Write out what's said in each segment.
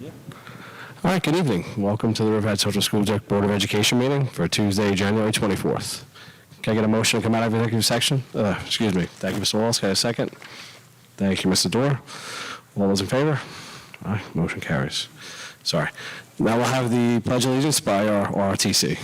All right, good evening. Welcome to the Riverhead Central School District Board of Education meeting for Tuesday, January 24th. Can I get a motion to come out of executive section? Excuse me. Thank you, Mr. Wallace. Can I have a second? Thank you, Mr. Dorr. All those in favor? All right, motion carries. Sorry. Now we'll have the Pledge of Allegiance by our ROTC.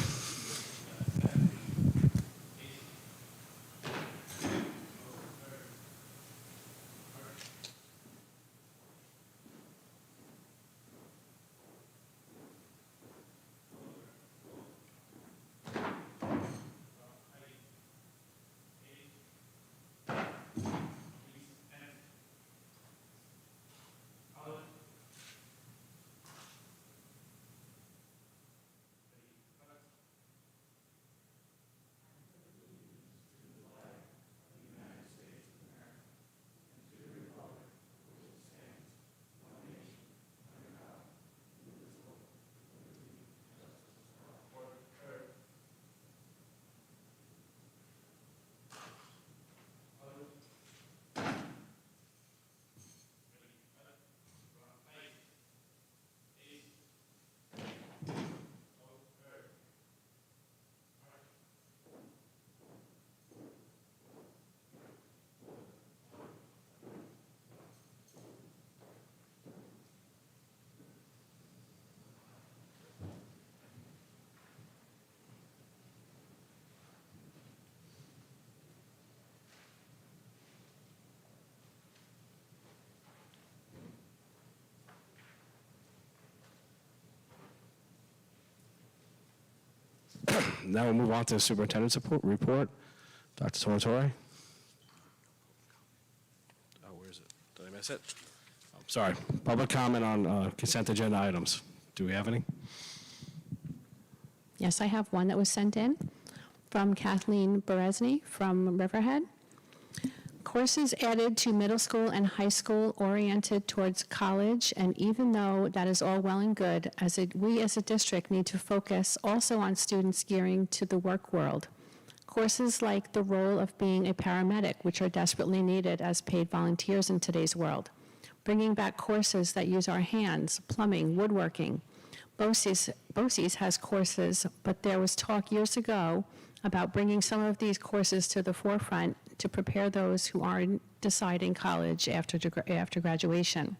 Now we'll move on to the superintendent's report. Dr. Tornatore. Oh, where is it? Did I miss it? Oh, sorry. Public comment on consent agenda items. Do we have any? Yes, I have one that was sent in from Kathleen Berezny from Riverhead. Courses added to middle school and high school oriented towards college, and even though that is all well and good, we as a district need to focus also on students gearing to the work world. Courses like the role of being a paramedic, which are desperately needed as paid volunteers in today's world. Bringing back courses that use our hands, plumbing, woodworking. BOCES has courses, but there was talk years ago about bringing some of these courses to the forefront to prepare those who are deciding college after graduation.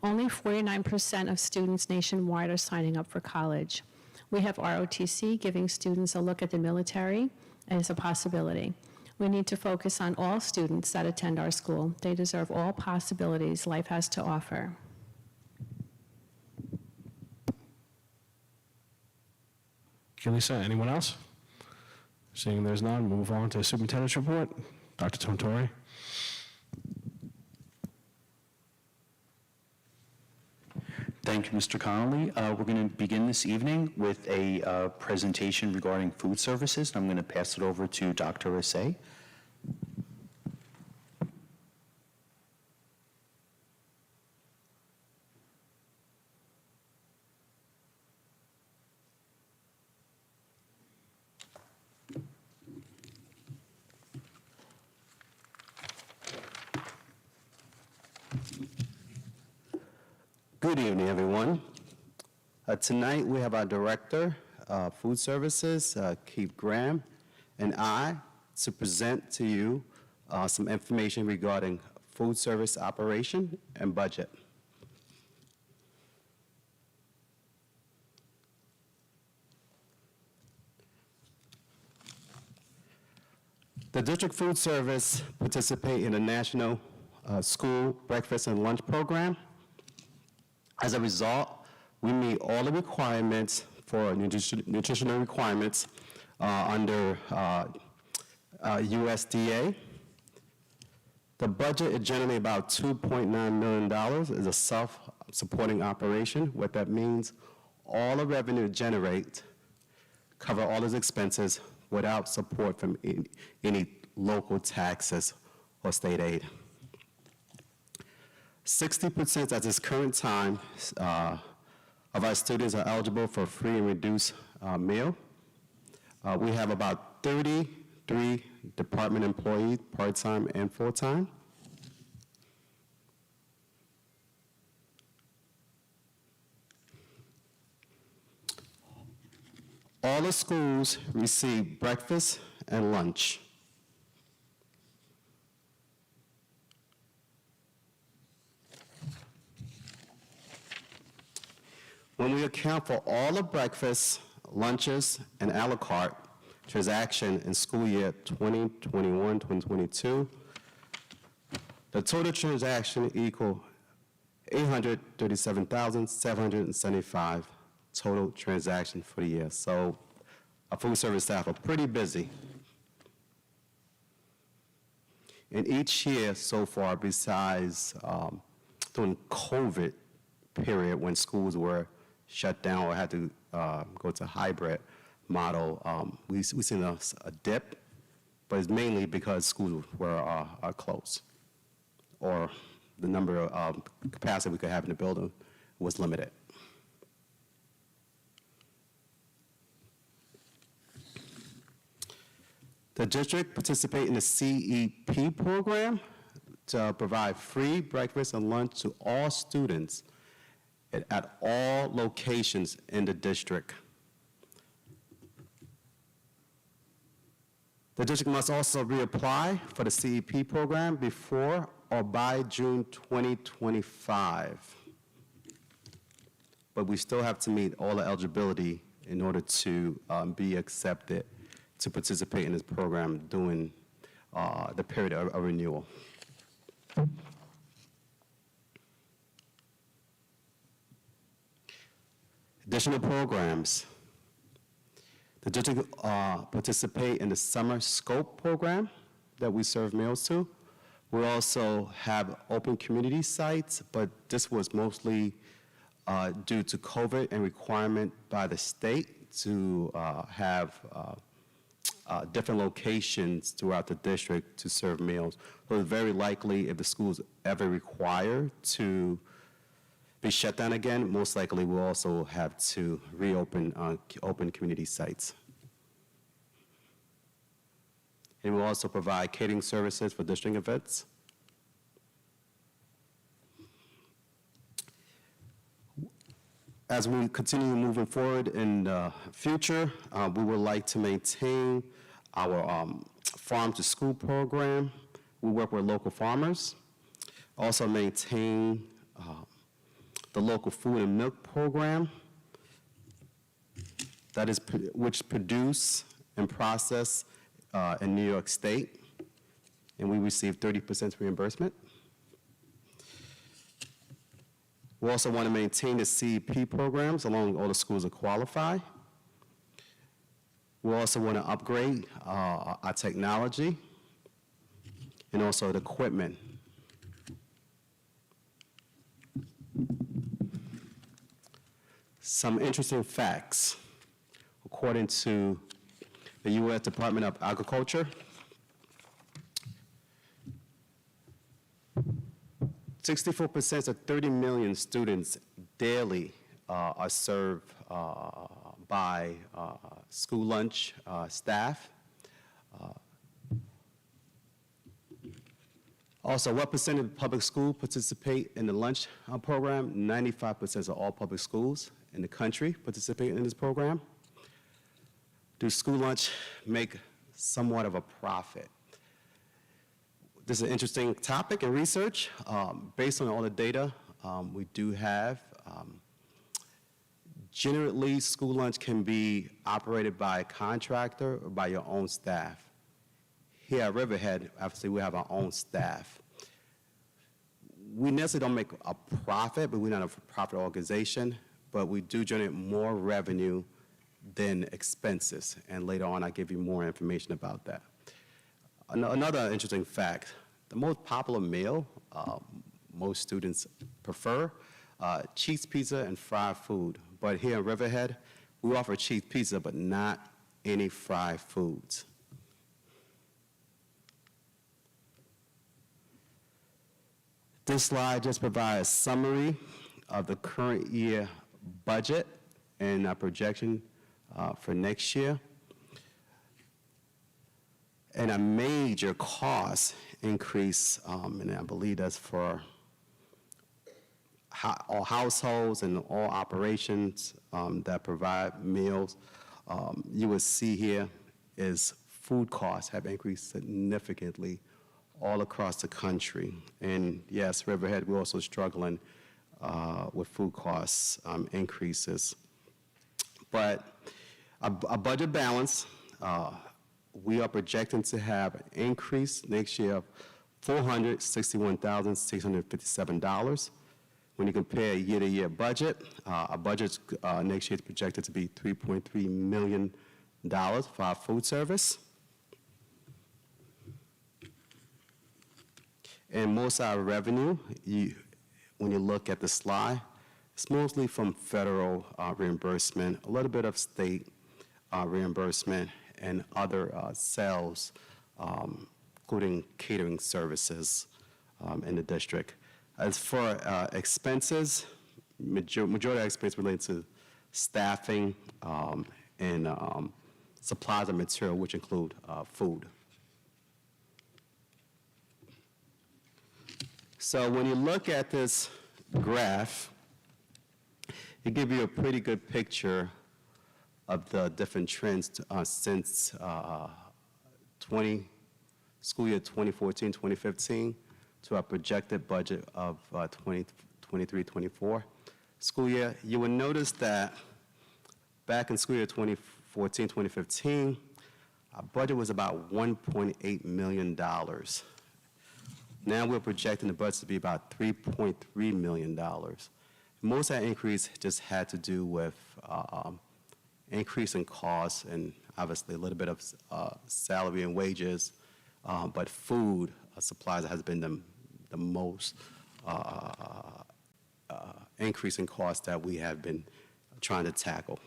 Only 49% of students nationwide are signing up for college. We have ROTC giving students a look at the military as a possibility. We need to focus on all students that attend our school. They deserve all possibilities life has to offer. Lisa, anyone else? Seeing there's none, move on to the superintendent's report. Dr. Tornatore. Thank you, Mr. Connolly. We're going to begin this evening with a presentation regarding food services. I'm going to pass it over to Dr. Assay. Good evening, everyone. Tonight we have our Director of Food Services, Keith Graham, and I to present to you some information regarding food service operation and budget. The District Food Service participates in the National School Breakfast and Lunch Program. As a result, we meet all the requirements for nutritional requirements under USDA. The budget is generally about $2.9 million. It's a self-supporting operation. What that means, all the revenue generate cover all its expenses without support from any local taxes or state aid. 60% at this current time of our students are eligible for free and reduced meal. We have about 33 department employees, part-time and full-time. All the schools receive breakfast and lunch. When we account for all the breakfasts, lunches, and a la carte transaction in school year 2021-2022, the total transaction equal 837,775 total transaction for the year. So our food service staff are pretty busy. And each year so far, besides during COVID period when schools were shut down or had to go to hybrid model, we've seen a dip, but it's mainly because schools were are closed, or the number of capacity we could have in the building was limited. The district participates in the CEP program to provide free breakfast and lunch to all students at all locations in the district. The district must also reapply for the CEP program before or by June 2025. But we still have to meet all the eligibility in order to be accepted to participate in this program during the period of renewal. Additional programs. The district participate in the summer scope program that we serve meals to. We also have open community sites, but this was mostly due to COVID and requirement by the state to have different locations throughout the district to serve meals. So it's very likely if the school's ever required to be shut down again, most likely we'll also have to reopen open community sites. And we'll also provide catering services for district events. As we continue moving forward in the future, we would like to maintain our farm to school program. We work with local farmers. Also maintain the local food and milk program that is which produce and process in New York State, and we receive 30% reimbursement. We also want to maintain the CEP programs along all the schools that qualify. We also want to upgrade our technology and also the equipment. Some interesting facts. According to the U.S. Department of Agriculture, 64% of 30 million students daily are served by school lunch staff. Also, what percent of public schools participate in the lunch program? 95% of all public schools in the country participate in this program. Do school lunch make somewhat of a profit? This is an interesting topic and research. Based on all the data we do have, generally school lunch can be operated by a contractor or by your own staff. Here at Riverhead, obviously we have our own staff. We necessarily don't make a profit, but we're not a profit organization, but we do generate more revenue than expenses, and later on I'll give you more information about that. Another interesting fact, the most popular meal most students prefer, cheese pizza and fried food. But here in Riverhead, we offer cheese pizza, but not any fried foods. This slide just provides a summary of the current year budget and our projection for next year. And a major cost increase, and I believe that's for all households and all operations that provide meals, you will see here is food costs have increased significantly all across the country. And yes, Riverhead, we're also struggling with food costs increases. But a budget balance, we are projecting to have an increase next year of $461,657. When you compare a year-to-year budget, our budget next year is projected to be $3.3 million for our food service. And most of our revenue, when you look at the slide, it's mostly from federal reimbursement, a little bit of state reimbursement, and other sales, including catering services in the district. As for expenses, majority of expenses relate to staffing and supplies and material, which include food. So when you look at this graph, it gives you a pretty good picture of the different trends since school year 2014-2015 to our projected budget of 2023-24 school year. You will notice that back in school year 2014-2015, our budget was about $1.8 million. Now we're projecting the budget to be about $3.3 million. Most of that increase just had to do with increase in costs and obviously a little bit of salary and wages, but food supplies has been the most increase in costs that we have been trying to tackle.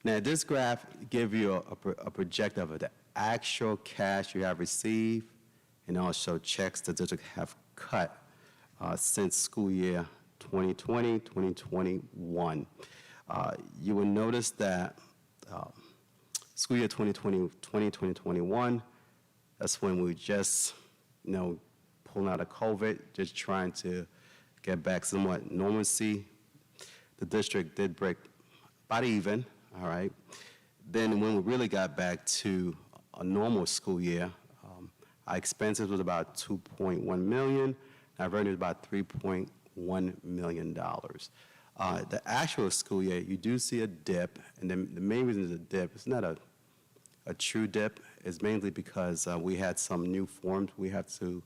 Now, this graph gives you a projective of the actual cash you have received and also checks the district have cut since school year 2020, 2021. You will notice that school year 2020, 2021, that's when we just, pulling out of COVID, just trying to get back somewhat normalcy. The district did break about even, all right? Then when we really got back to a normal school year, our expenses was about $2.1 million, our revenue was about $3.1 million. The actual school year, you do see a dip, and then the main reason it's a dip, it's not a true dip, it's mainly because we had some new forms we have to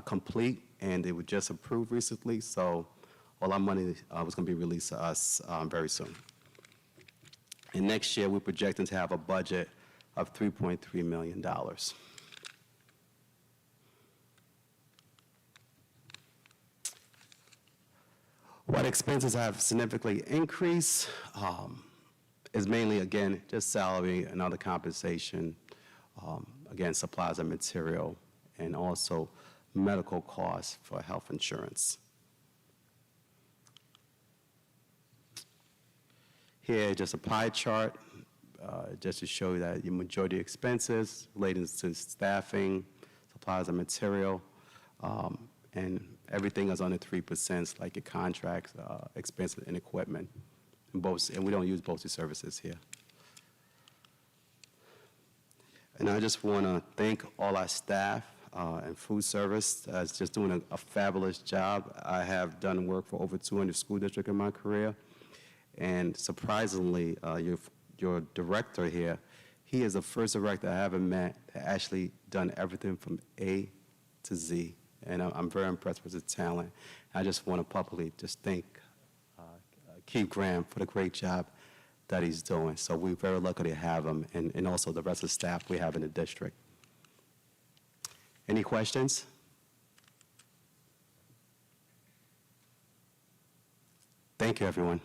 complete, and they were just approved recently, so all our money was going to be released to us very soon. And next year, we're projecting to have a budget of $3.3 million. What expenses have significantly increased is mainly, again, just salary and other compensation, again, supplies and material, and also medical costs for health insurance. Here, just a pie chart, just to show you that the majority of expenses relating to staffing, supplies and material, and everything is under 3%, like your contracts, expenses, and equipment. And we don't use BOSI services here. And I just want to thank all our staff and food service that's just doing a fabulous job. I have done work for over 200 school districts in my career. And surprisingly, your director here, he is the first director I ever met that actually done everything from A to Z. And I'm very impressed with his talent. I just want to publicly just thank Keith Graham for the great job that he's doing. So we're very lucky to have him, and also the rest of the staff we have in the district. Any questions? Thank you, everyone.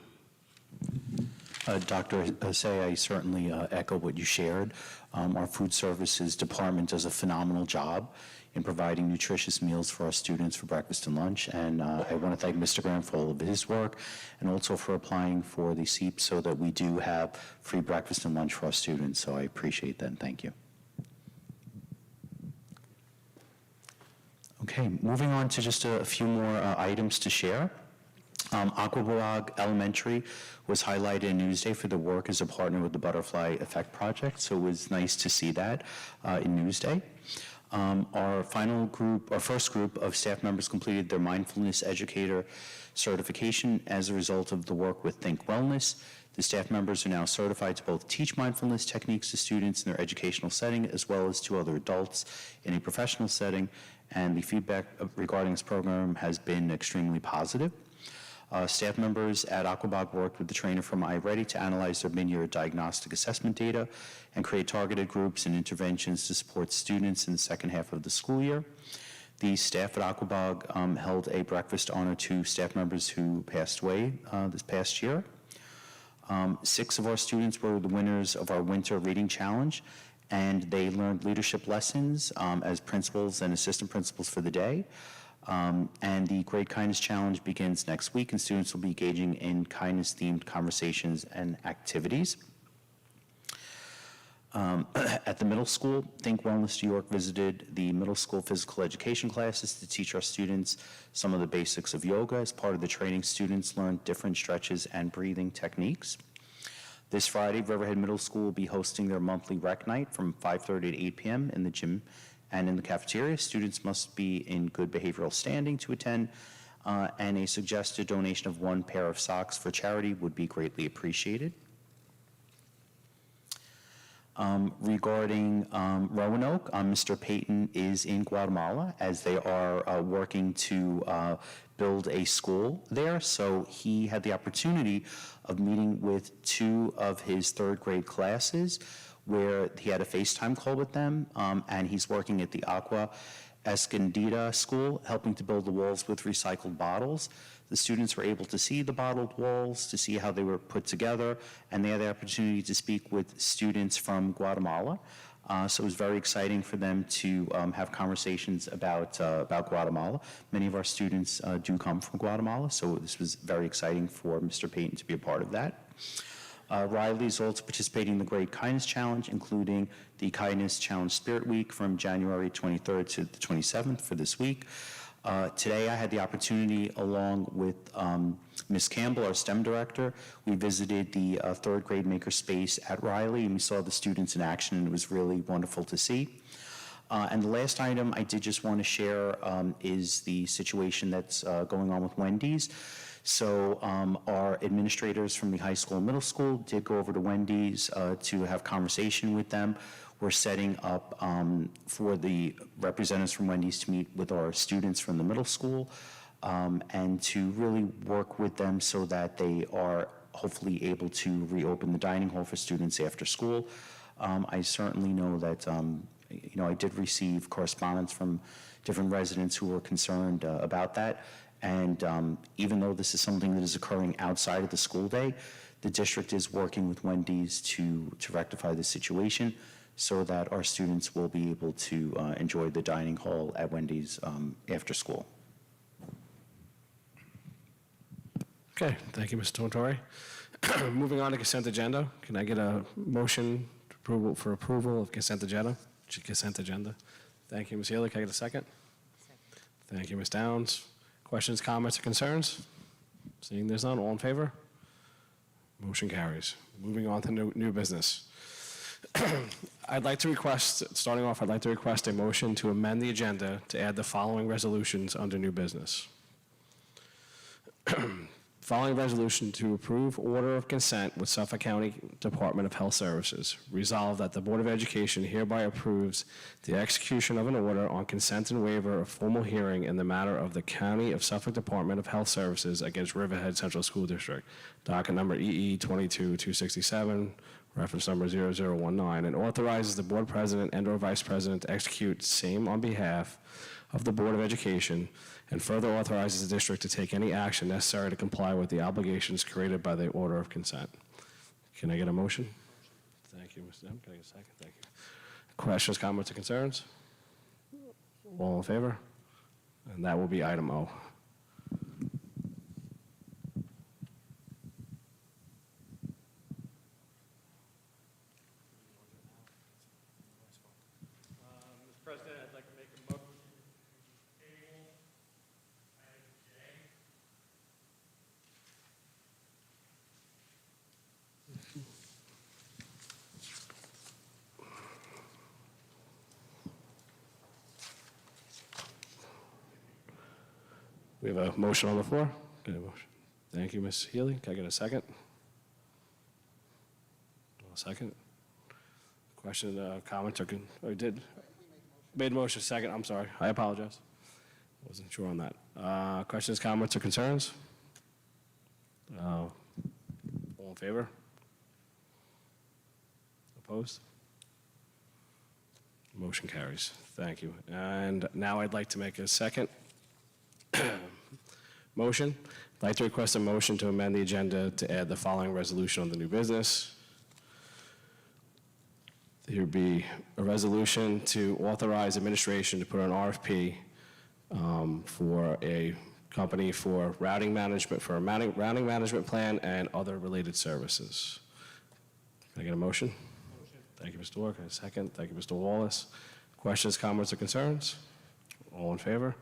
Dr. Say, I certainly echo what you shared. Our food services department does a phenomenal job in providing nutritious meals for our students for breakfast and lunch. And I want to thank Mr. Graham for all of his work and also for applying for the SEEP so that we do have free breakfast and lunch for our students. So I appreciate that and thank you. Okay, moving on to just a few more items to share. Aquabog Elementary was highlighted in Newsday for the work as a partner with the Butterfly Effect Project, so it was nice to see that in Newsday. Our first group of staff members completed their mindfulness educator certification as a result of the work with Think Wellness. The staff members are now certified to both teach mindfulness techniques to students in their educational setting as well as to other adults in a professional setting, and the feedback regarding this program has been extremely positive. Staff members at Aquabog worked with the trainer from iReady to analyze their mid-year diagnostic assessment data and create targeted groups and interventions to support students in the second half of the school year. The staff at Aquabog held a breakfast honor to staff members who passed away this past year. 6 of our students were the winners of our Winter Reading Challenge, and they learned leadership lessons as principals and assistant principals for the day. And the Great Kindness Challenge begins next week, and students will be engaging in kindness-themed conversations and activities. At the middle school, Think Wellness New York visited the middle school physical education classes to teach our students some of the basics of yoga. As part of the training, students learned different stretches and breathing techniques. This Friday, Riverhead Middle School will be hosting their monthly rec night from 5:30 to 8 p.m. in the gym and in the cafeteria. Students must be in good behavioral standing to attend, and a suggested donation of 1 pair of socks for charity would be greatly appreciated. Regarding Roanoke, Mr. Payton is in Guatemala as they are working to build a school there. So he had the opportunity of meeting with 2 of his 3rd grade classes where he had a FaceTime call with them, and he's working at the Aqua Escondida School, helping to build the walls with recycled bottles. The students were able to see the bottled walls, to see how they were put together, and they had the opportunity to speak with students from Guatemala. So it was very exciting for them to have conversations about Guatemala. Many of our students do come from Guatemala, so this was very exciting for Mr. Payton to be a part of that. Riley is also participating in the Great Kindness Challenge, including the Kindness Challenge Spirit Week from January 23rd to the 27th for this week. Today I had the opportunity, along with Ms. Campbell, our STEM director, we visited the 3rd grade makerspace at Riley, and we saw the students in action, and it was really wonderful to see. And the last item I did just want to share is the situation that's going on with Wendy's. So our administrators from the high school and middle school did go over to Wendy's to have conversation with them. We're setting up for the representatives from Wendy's to meet with our students from the middle school and to really work with them so that they are hopefully able to reopen the dining hall for students after school. I certainly know that, I did receive correspondence from different residents who were concerned about that. And even though this is something that is occurring outside of the school day, the district is working with Wendy's to rectify the situation so that our students will be able to enjoy the dining hall at Wendy's after school. Okay, thank you, Mr. Tortori. Moving on to consent agenda. Can I get a motion for approval of consent agenda? Thank you, Ms. Healy. Can I get a second? Thank you, Ms. Downs. Questions, comments, or concerns? Seeing there's none, all in favor? Motion carries. Moving on to new business. I'd like to request a motion to amend the agenda to add the following resolutions under new business. Following resolution to approve order of consent with Suffolk County Department of Health Services. Resolved that the Board of Education hereby approves the execution of an order on consent and waiver of formal hearing in the matter of the County of Suffolk Department of Health Services against Riverhead Central School District, docket number EE 22-267, reference number 0019, and authorizes the board president and/or vice president to execute same on behalf of the Board of Education, and further authorizes the district to take any action necessary to comply with the obligations created by the order of consent. Can I get a motion? Thank you, Mr. Dem. Can I get a second? Thank you. Questions, comments, or concerns? All in favor? And that will be item O. Mr. President, I'd like to make a motion to table item J. We have a motion on the floor. Get a motion. Thank you, Ms. Healy. Can I get a second? A second. Question, comments, or did? Made a motion, second, I'm sorry. I apologize. Wasn't sure on that. Questions, comments, or concerns? All in favor? Opposed? Motion carries. Thank you. And now I'd like to make a second motion. I'd like to request a motion to amend the agenda to add the following resolution on the new business. There would be a resolution to authorize administration to put an RFP for a company for routing management, for a routing management plan and other related services. Can I get a motion? Motion. Thank you, Mr. Orr. Can I get a second? Thank you, Mr. Wallace. Questions, comments, or concerns? All in favor?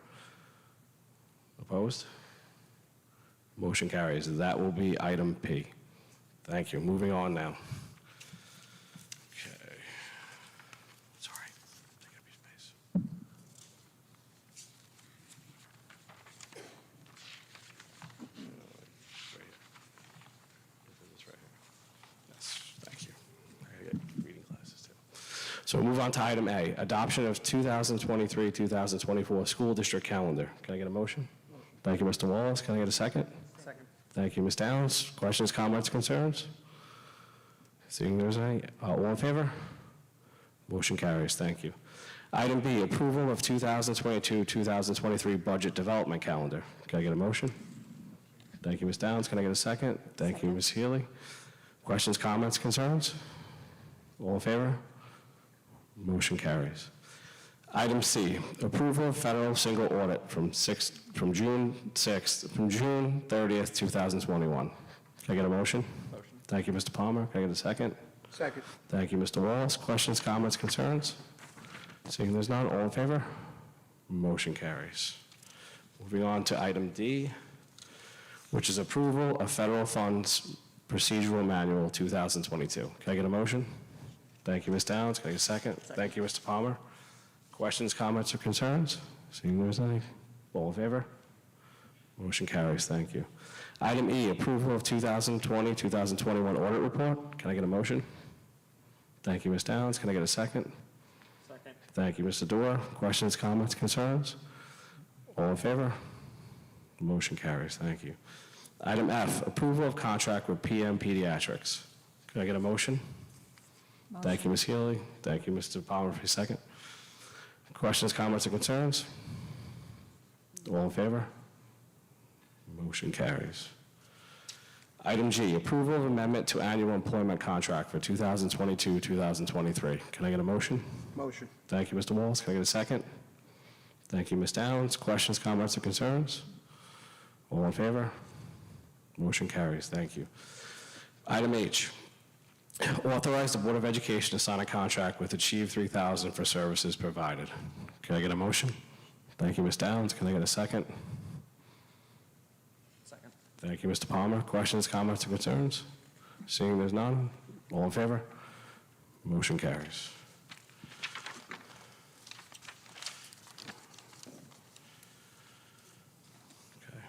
Opposed? Motion carries. That will be item P. Thank you. Moving on now. Okay. Sorry. Take up your space. Right here. This right here. Yes, thank you. I gotta get reading classes too. So we'll move on to item A, adoption of 2023-2024 school district calendar. Can I get a motion? Thank you, Mr. Wallace. Can I get a second? Second. Thank you, Ms. Downs. Questions, comments, concerns? Seeing there's any, all in favor? Motion carries. Thank you. Item B, approval of 2022-2023 budget development calendar. Can I get a motion? Thank you, Ms. Downs. Can I get a second? Thank you, Ms. Healy. Questions, comments, concerns? All in favor? Motion carries. Item C, approval of federal single audit from June 30th, 2021. Can I get a motion? Motion. Thank you, Mr. Palmer. Can I get a second? Second. Thank you, Mr. Wallace. Questions, comments, concerns? Seeing there's none, all in favor? Motion carries. Moving on to item D, which is approval of federal funds procedural manual 2022. Can I get a motion? Thank you, Ms. Downs. Can I get a second? Thank you, Mr. Palmer. Questions, comments, or concerns? Seeing there's any, all in favor? Motion carries. Thank you. Item E, approval of 2020-2021 audit report. Can I get a motion? Thank you, Ms. Downs. Can I get a second? Second. Thank you, Mr. Dorr. Questions, comments, concerns? All in favor? Motion carries. Thank you. Item F, approval of contract with PM Pediatrics. Can I get a motion? Thank you, Ms. Healy. Thank you, Mr. Palmer, for your second. Questions, comments, or concerns? All in favor? Motion carries. Item G, approval of amendment to annual employment contract for 2022-2023. Can I get a motion? Motion. Thank you, Mr. Wallace. Can I get a second? Thank you, Ms. Downs. Questions, comments, or concerns? All in favor? Motion carries. Thank you. Item H, authorize the Board of Education to sign a contract with Achieve 3000 for services provided. Can I get a motion? Thank you, Ms. Downs. Can I get a second? Second. Thank you, Mr. Palmer. Questions, comments, or concerns? Seeing there's none, all in favor? Motion carries. Okay.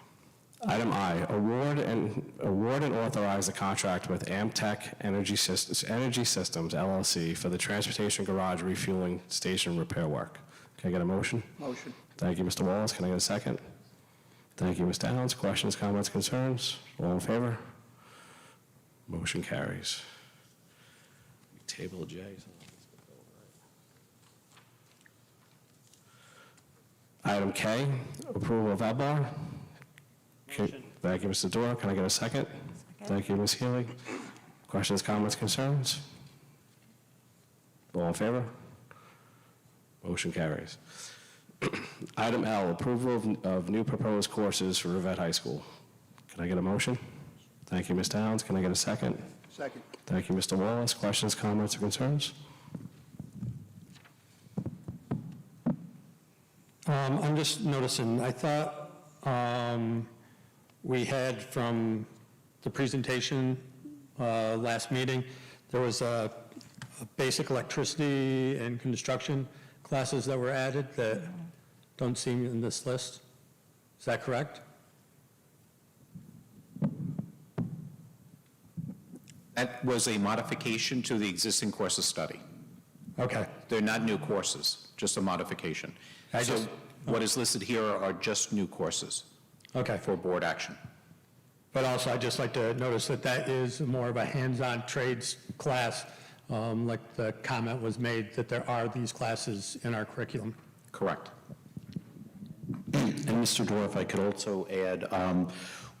Item I, award and authorize a contract with Amtech Energy Systems LLC for the transportation garage refueling station repair work. Can I get a motion? Motion. Thank you, Mr. Wallace. Can I get a second? Thank you, Ms. Downs. Questions, comments, concerns? All in favor? Motion carries. Table J. Item K, approval of EBAR. Motion. Thank you, Mr. Dorr. Can I get a second? Thank you, Ms. Healy. Questions, comments, concerns? All in favor? Motion carries. Item L, approval of new proposed courses for Riverhead High School. Can I get a motion? Thank you, Ms. Downs. Can I get a second? Second. Thank you, Mr. Wallace. Questions, comments, or concerns? I'm just noticing, I thought we had from the presentation last meeting, there was a basic electricity and construction classes that were added that don't seem in this list. Is that correct? That was a modification to the existing courses study. Okay. They're not new courses, just a modification. I So just- what is listed here are just new courses Okay. for board action. But also, I'd just like to notice that that is more of a hands-on trades class, like the comment was made that there are these classes in our curriculum. Correct. And Mr. Dorr, if I could also add,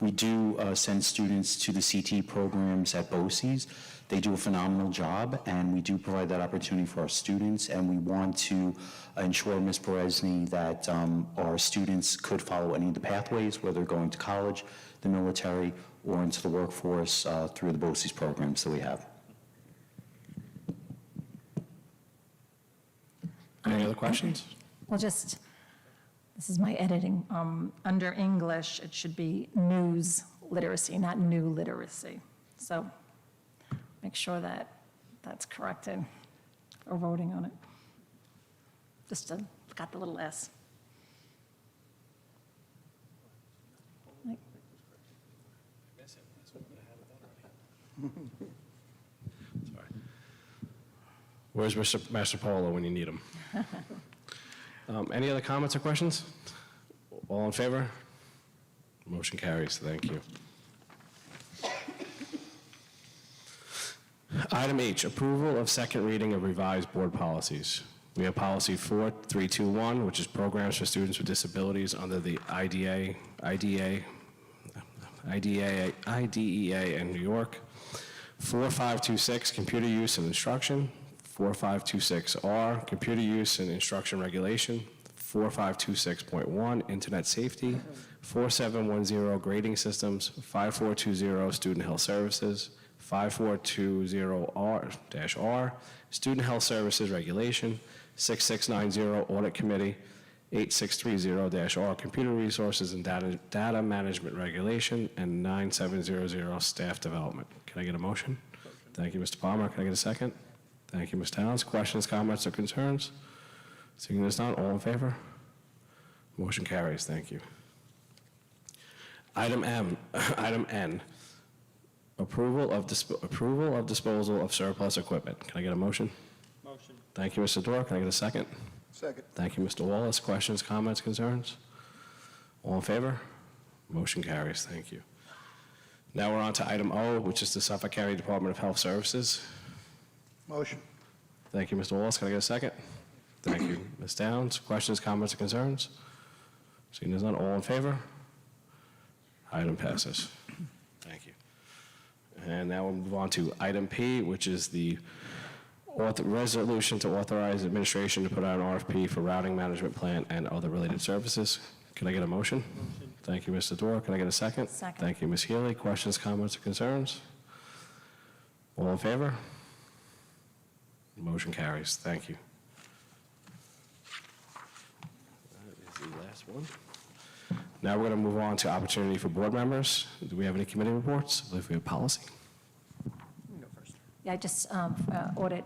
we do send students to the CT programs at BOCES. They do a phenomenal job, and we do provide that opportunity for our students, and we want to ensure, Ms. Beresny, that our students could follow any of the pathways, whether going to college, the military, or into the workforce through the BOCES programs that we have. Any other questions? Well, just, this is my editing. Under English, it should be news literacy, not new literacy. So make sure that that's corrected or voting on it. Just got the little S. Where's Master Polo when you need him? Any other comments or questions? All in favor? Motion carries. Thank you. Item H, approval of second reading of revised board policies. We have policy 4321, which is programs for students with disabilities under the IDEA in New York. 4526, computer use and instruction. 4526R, computer use and instruction regulation. 4526.1, internet safety. 4710, grading systems. 5420, student health services. 5420R-R, student health services regulation. 6690, audit committee. 8630-R, computer resources and data management regulation. And 9700, staff development. Can I get a motion? Thank you, Mr. Palmer. Can I get a second? Thank you, Ms. Towns. Questions, comments, or concerns? Seeing as none, all in favor? Motion carries. Thank you. Item M, item N, approval of disposal of surplus equipment. Can I get a motion? Motion. Thank you, Mr. Dorr. Can I get a second? Second. Thank you, Mr. Wallace. Questions, comments, concerns? All in favor? Motion carries. Thank you. Now we're on to item O, which is the Suffolk County Department of Health Services. Motion. Thank you, Mr. Wallace. Can I get a second? Thank you, Ms. Downs. Questions, comments, or concerns? Seeing as none, all in favor? Item passes. Thank you. And now we'll move on to item P, which is the resolution to authorize administration to put out an RFP for routing management plan and other related services. Can I get a motion? Thank you, Mr. Dorr. Can I get a second? Second. Thank you, Ms. Healy. Questions, comments, or concerns? All in favor? Motion carries. Thank you. That is the last one. Now we're going to move on to opportunity for board members. Do we have any committee reports? I believe we have policy. Yeah, I just, audit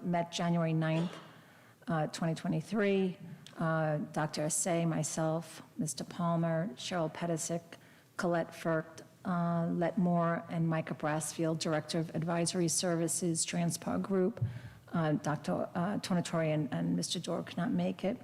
met January 9th, 2023. Dr. Assay, myself, Mr. Palmer, Cheryl Petisic, Colette Firkt, Let Moore, and Micah Brassfield, Director of Advisory Services, Transpar Group. Dr. Tornatore and Mr. Dorr could not make it.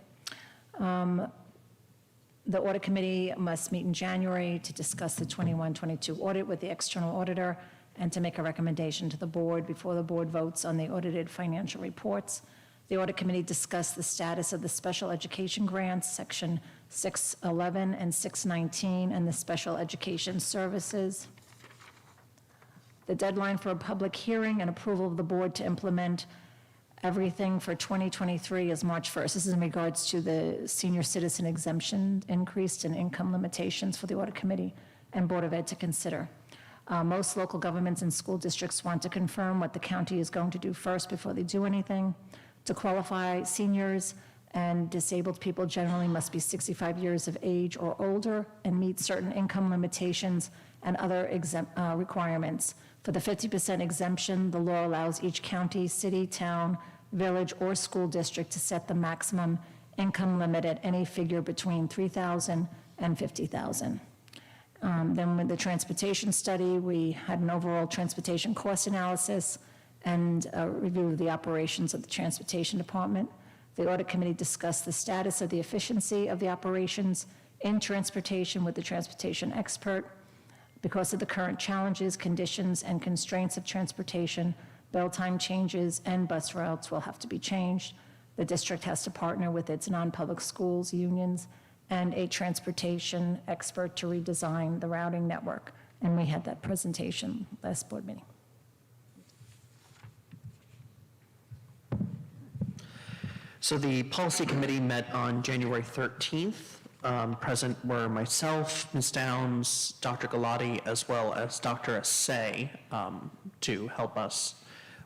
The audit committee must meet in January to discuss the 21-22 audit with the external auditor and to make a recommendation to the board before the board votes on the audited financial reports. The audit committee discussed the status of the special education grants, section 611 and 619, and the special education services. The deadline for a public hearing and approval of the board to implement everything for 2023 is March 1st. This is in regards to the senior citizen exemption increase in income limitations for the audit committee and Board of Ed to consider. Most local governments and school districts want to confirm what the county is going to do first before they do anything. To qualify, seniors and disabled people generally must be 65 years of age or older and meet certain income limitations and other requirements. For the 50% exemption, the law allows each county, city, town, village, or school district to set the maximum income limit at any figure between $3,000 and $50,000. Then with the transportation study, we had an overall transportation cost analysis and a review of the operations of the transportation department. The audit committee discussed the status of the efficiency of the operations in transportation with the transportation expert. Because of the current challenges, conditions, and constraints of transportation, bell time changes and bus routes will have to be changed. The district has to partner with its non-public schools, unions, and a transportation expert to redesign the routing network. And we had that presentation last board meeting. So the policy committee met on January 13th. Present were myself, Ms. Downs, Dr. Galati, as well as Dr. Assay, to help us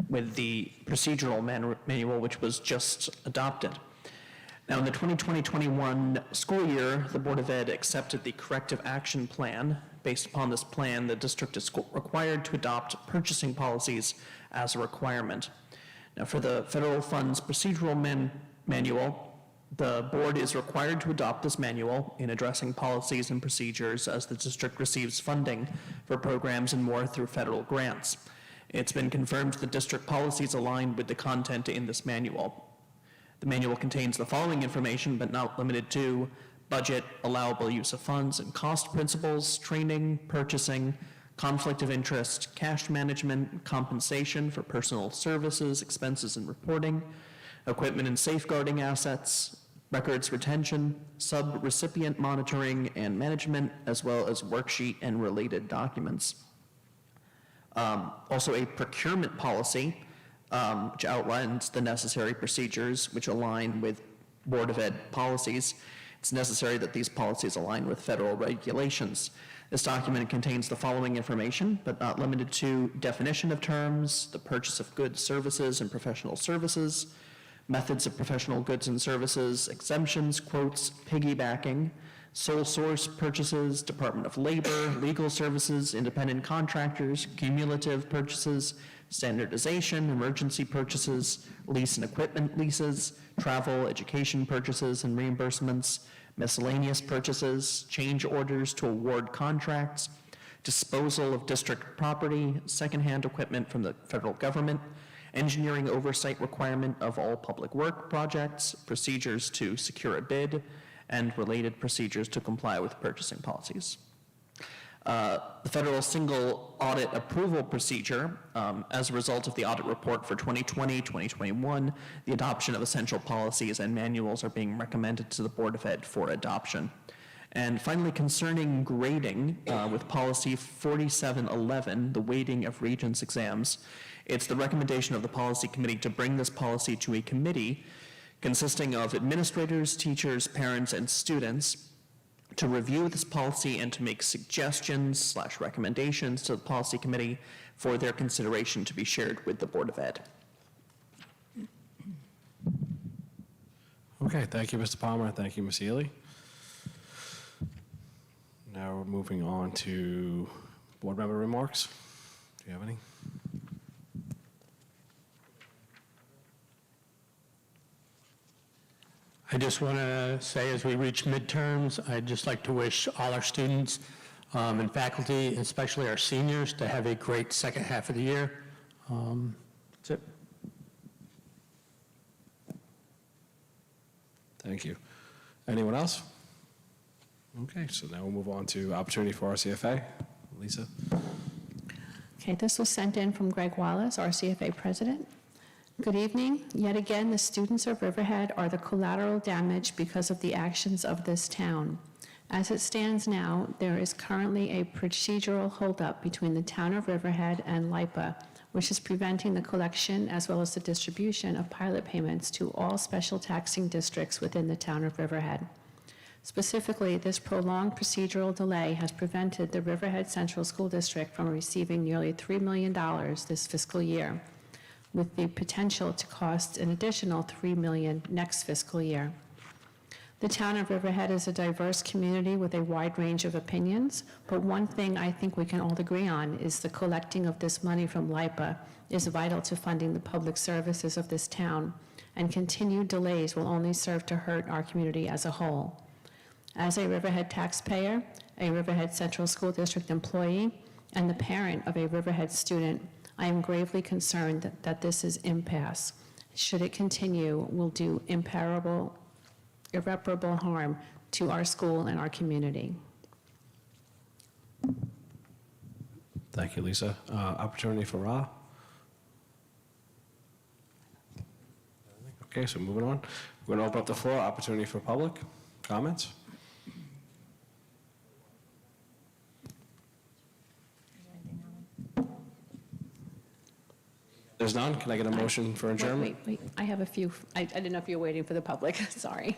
with the procedural manual, which was just adopted. Now, in the 2020-21 school year, the Board of Ed accepted the corrective action plan. Based upon this plan, the district is required to adopt purchasing policies as a requirement. Now, for the federal funds procedural manual, the board is required to adopt this manual in addressing policies and procedures as the district receives funding for programs and more through federal grants. It's been confirmed the district policies align with the content in this manual. The manual contains the following information, but not limited to: budget, allowable use of funds and cost principles, training, purchasing, conflict of interest, cash management, compensation for personal services, expenses and reporting, equipment and safeguarding assets, records retention, sub-recipient monitoring and management, as well as worksheet and related documents. Also a procurement policy, which outlines the necessary procedures which align with Board of Ed policies. It's necessary that these policies align with federal regulations. This document contains the following information, but not limited to: definition of terms, the purchase of goods, services, and professional services, methods of professional goods and services, exemptions, quotes, piggybacking, sole source purchases, Department of Labor, legal services, independent contractors, cumulative purchases, standardization, emergency purchases, lease and equipment leases, travel, education purchases and reimbursements, miscellaneous purchases, change orders to award contracts, disposal of district property, secondhand equipment from the federal government, engineering oversight requirement of all public work projects, procedures to secure a bid, and related procedures to comply with purchasing policies. The federal single audit approval procedure, as a result of the audit report for 2020-2021, the adoption of essential policies and manuals are being recommended to the Board of Ed for adoption. And finally, concerning grading, with policy 4711, the weighting of regents exams, it's the recommendation of the policy committee to bring this policy to a committee consisting of administrators, teachers, parents, and students to review this policy and to make suggestions / recommendations to the policy committee for their consideration to be shared with the Board of Ed. Okay, thank you, Mr. Palmer. Thank you, Ms. Ely. Now we're moving on to board member remarks. Do you have any? I just want to say, as we reach midterms, I'd just like to wish all our students and faculty, especially our seniors, to have a great second half of the year. That's it. Thank you. Anyone else? Okay, so now we'll move on to opportunity for RCFA. Lisa? Okay, this was sent in from Greg Wallace, RCFA president. Good evening. Yet again, the students of Riverhead are the collateral damage because of the actions of this town. As it stands now, there is currently a procedural holdup between the town of Riverhead and LIPA, which is preventing the collection as well as the distribution of pilot payments to all special taxing districts within the town of Riverhead. Specifically, this prolonged procedural delay has prevented the Riverhead Central School District from receiving nearly $3 million this fiscal year, with the potential to cost an additional $3 million next fiscal year. The town of Riverhead is a diverse community with a wide range of opinions, but one thing I think we can all agree on is the collecting of this money from LIPA is vital to funding the public services of this town, and continued delays will only serve to hurt our community as a whole. As a Riverhead taxpayer, a Riverhead Central School District employee, and the parent of a Riverhead student, I am gravely concerned that this is impasse. Should it continue, will do irreparable harm to our school and our community. Thank you, Lisa. Opportunity for Ra? Okay, so moving on. We're going to open up the floor. Opportunity for public comments. There's none. Can I get a motion for adjournment? Wait. I have a few. I didn't know if you were waiting for the public. Sorry.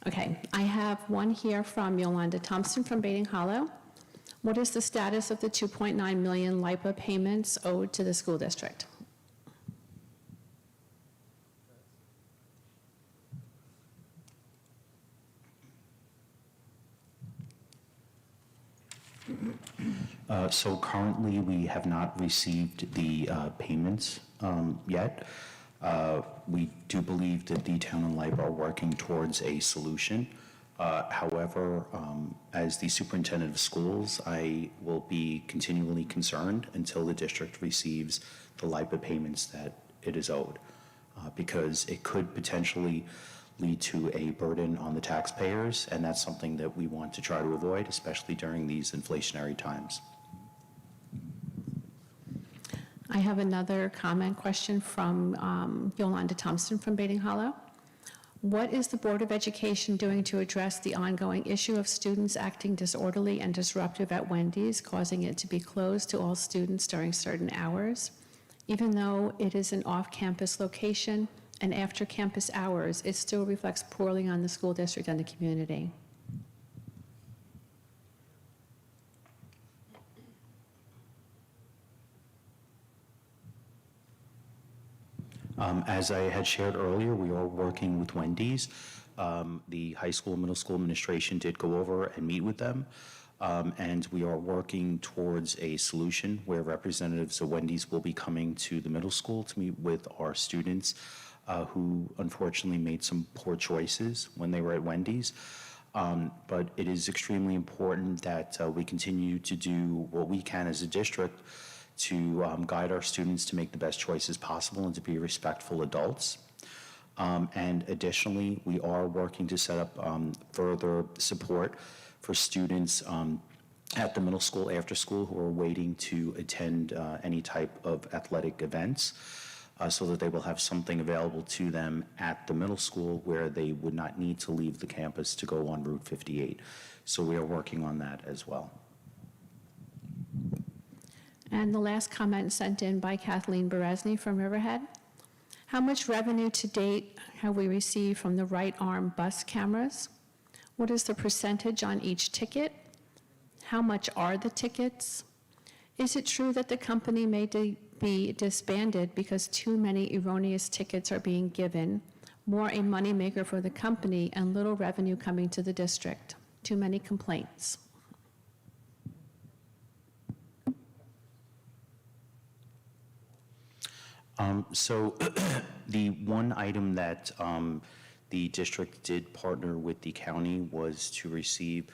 Okay, I have one here from Yolanda Thompson from Baiting Hollow. What is the status of the 2.9 million LIPA payments owed to the school district? So currently, we have not received the payments yet. We do believe that the town and LIPA are working towards a solution. However, as the superintendent of schools, I will be continually concerned until the district receives the LIPA payments that it is owed, because it could potentially lead to a burden on the taxpayers, and that's something that we want to try to avoid, especially during these inflationary times. I have another comment question from Yolanda Thompson from Baiting Hollow. What is the Board of Education doing to address the ongoing issue of students acting disorderly and disruptive at Wendy's, causing it to be closed to all students during certain hours? Even though it is an off-campus location and after campus hours, it still reflects poorly on the school district and the community. As I had shared earlier, we are working with Wendy's. The high school and middle school administration did go over and meet with them, and we are working towards a solution where representatives of Wendy's will be coming to the middle school to meet with our students who unfortunately made some poor choices when they were at Wendy's. But it is extremely important that we continue to do what we can as a district to guide our students to make the best choices possible and to be respectful adults. And additionally, we are working to set up further support for students at the middle school, after school, who are waiting to attend any type of athletic events, so that they will have something available to them at the middle school where they would not need to leave the campus to go on Route 58. So we are working on that as well. And the last comment sent in by Kathleen Beresny from Riverhead. How much revenue to date have we received from the right arm bus cameras? What is the percentage on each ticket? How much are the tickets? Is it true that the company may be disbanded because too many erroneous tickets are being given? More a moneymaker for the company and little revenue coming to the district. Too many complaints. So the one item that the district did partner with the county was to receive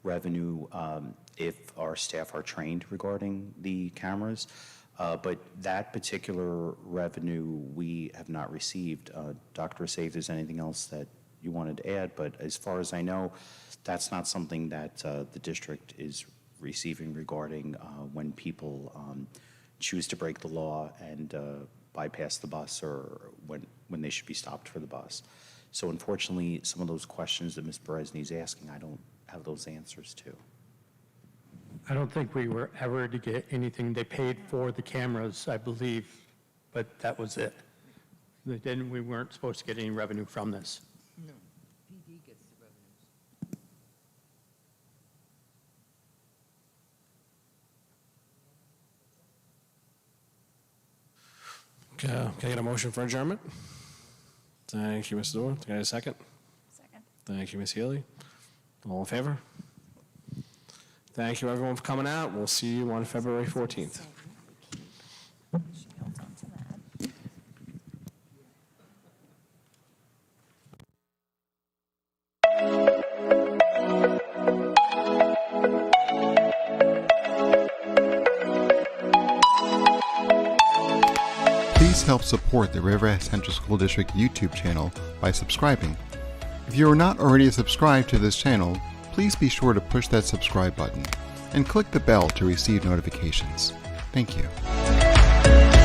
revenue if our staff are trained regarding the cameras. But that particular revenue we have not received. Dr. Asay, if there's anything else that you wanted to add, but as far as I know, that's not something that the district is receiving regarding when people choose to break the law and bypass the bus, or when they should be stopped for the bus. So unfortunately, some of those questions that Ms. Beresny is asking, I don't have those answers to. I don't think we were ever to get anything. They paid for the cameras, I believe, but that was it. We weren't supposed to get any revenue from this. No, PD gets the revenues. Can I get a motion for adjournment? Thank you, Mr. Dorr. Can I get a second? Second. Thank you, Ms. Healy. All in favor? Thank you, everyone, for coming out. We'll see you on February 14th. She held on to that. Please help support the Riverhead Central School District YouTube channel by subscribing. If you are not already subscribed to this channel, please be sure to push that subscribe button and click the bell to receive notifications. Thank you.